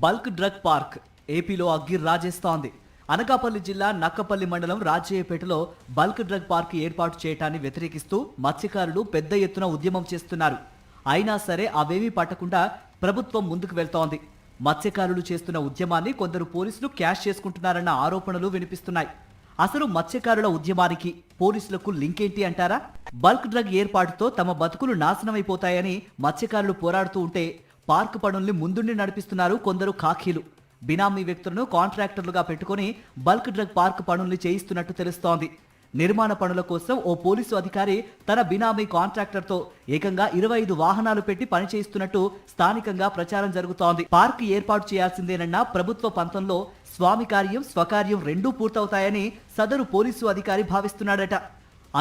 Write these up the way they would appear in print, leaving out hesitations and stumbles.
Bulk drug park ఏపీలో అగ్గి రాజేస్తోంది. అనకాపల్లి జిల్లా నక్కపల్లి మండలం రాజయ్యపేటలో బల్క్ డ్రగ్ పార్క్ ఏర్పాటు చేయడాన్ని వ్యతిరేకిస్తూ మత్స్యకారులు పెద్ద ఎత్తున ఉద్యమం చేస్తున్నారు. అయినా సరే అవేమీ పట్టకుండా ప్రభుత్వం ముందుకు వెళ్తోంది. మత్స్యకారులు చేస్తున్న ఉద్యమాన్ని కొందరు పోలీసులు క్యాష్ చేసుకుంటున్నారన్న ఆరోపణలు వినిపిస్తున్నాయి. అసలు మత్స్యకారుల ఉద్యమానికి పోలీసులకు లింక్ ఏంటి అంటారా? బల్క్ డ్రగ్ ఏర్పాటుతో తమ బతుకులు నాశనమైపోతాయని మత్స్యకారులు పోరాడుతూ ఉంటే పార్క్ పనుల్ని ముందుండి నడిపిస్తున్నారు కొందరు ఖాకీలు. బినామీ వ్యక్తులను కాంట్రాక్టర్లుగా పెట్టుకుని బల్క్ డ్రగ్ పార్క్ పనుల్ని చేయిస్తున్నట్టు తెలుస్తోంది. నిర్మాణ పనుల కోసం ఓ పోలీసు అధికారి తన బినామీ కాంట్రాక్టర్తో ఏకంగా 25 వాహనాలు పెట్టి పని చేయిస్తున్నట్టు స్థానికంగా ప్రచారం జరుగుతోంది. పార్క్ ఏర్పాటు చేయాల్సిందేనన్న ప్రభుత్వ పంతంలో స్వామి కార్యం స్వకార్యం రెండూ పూర్తవుతాయని సదరు పోలీసు అధికారి భావిస్తున్నాడట.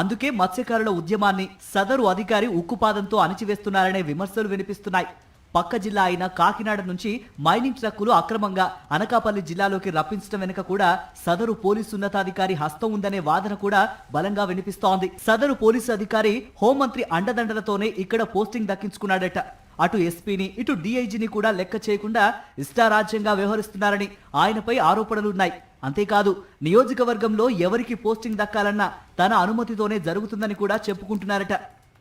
అందుకే మత్స్యకారుల ఉద్యమాన్ని సదరు అధికారి ఉక్కుపాదంతో అణిచివేస్తున్నారనే విమర్శలు వినిపిస్తున్నాయి. పక్క జిల్లా అయిన కాకినాడ నుంచి మైనింగ్ ట్రక్కులు అక్రమంగా అనకాపల్లి జిల్లాలోకి రప్పించడం వెనుక కూడా సదరు పోలీసు ఉన్నతాధికారి హస్తం ఉందనే వాదన కూడా బలంగా వినిపిస్తోంది. సదరు పోలీసు అధికారి హోంమంత్రి అండదండలతోనే ఇక్కడ పోస్టింగ్ దక్కించుకున్నాడట. అటు ఎస్పీని ఇటు డీఐజీని కూడా లెక్క చేయకుండా ఇష్టారాజ్యంగా వ్యవహరిస్తున్నారని ఆయనపై ఆరోపణలున్నాయి. అంతేకాదు నియోజకవర్గంలో ఎవరికి పోస్టింగ్ దక్కాలన్నా తన అనుమతితోనే జరుగుతుందని కూడా చెప్పుకుంటున్నారట.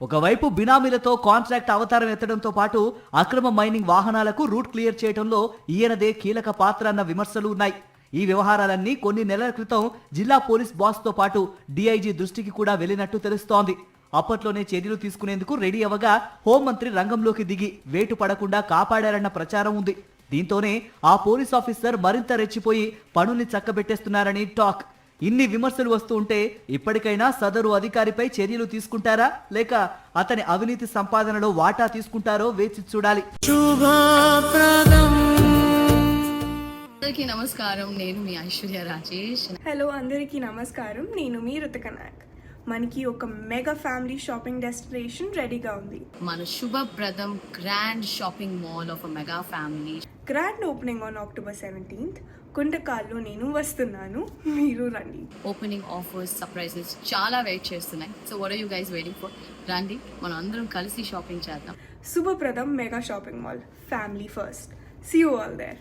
ఒకవైపు బినామీలతో కాంట్రాక్ట్ అవతారం ఎత్తడంతో పాటు అక్రమ మైనింగ్ వాహనాలకు రూట్ క్లియర్ చేయడంలో ఈయనదే కీలక పాత్ర అన్న విమర్శలు ఉన్నాయి. ఈ వ్యవహారాలన్నీ కొన్ని నెలల క్రితం జిల్లా పోలీస్ బాస్ తో పాటు డీఐజీ దృష్టికి కూడా వెళ్లినట్టు తెలుస్తోంది. అప్పట్లోనే చర్యలు తీసుకునేందుకు రెడీ అవ్వగా హోంమంత్రి రంగంలోకి దిగి వేటు పడకుండా కాపాడారన్న ప్రచారం ఉంది. దీంతోనే ఆ పోలీస్ ఆఫీసర్ మరింత రెచ్చిపోయి పనుల్ని చక్కబెట్టేస్తున్నారని టాక్. ఇన్ని విమర్శలు వస్తూ ఉంటే ఇప్పటికైనా సదరు అధికారిపై చర్యలు తీసుకుంటారా లేక అతని అవినీతి సంపాదనలో వాటా తీసుకుంటారో వేచి చూడాలి. అందరికీ నమస్కారం, నేను మీ ఐశ్వర్య రాజేష్. హలో అందరికీ నమస్కారం, నేను మీ రుతిక నాయక్. మనకి ఒక మెగా ఫ్యామిలీ షాపింగ్ డెస్టినేషన్ రెడీగా ఉంది. మన Subhapradam grand shopping mall of mega family grand opening on October 17th. కుండకాల్లో నేను వస్తున్నాను, మీరు రండి. ఓపెనింగ్ ఆఫర్స్, సర్ప్రైజెస్ చాలా వెయిట్ చేస్తున్నాయి. So what are you guys waiting for? రండి, మనం అందరం కలిసి షాపింగ్ చేద్దాం. Subhapradam mega shopping mall, family first. See you all there.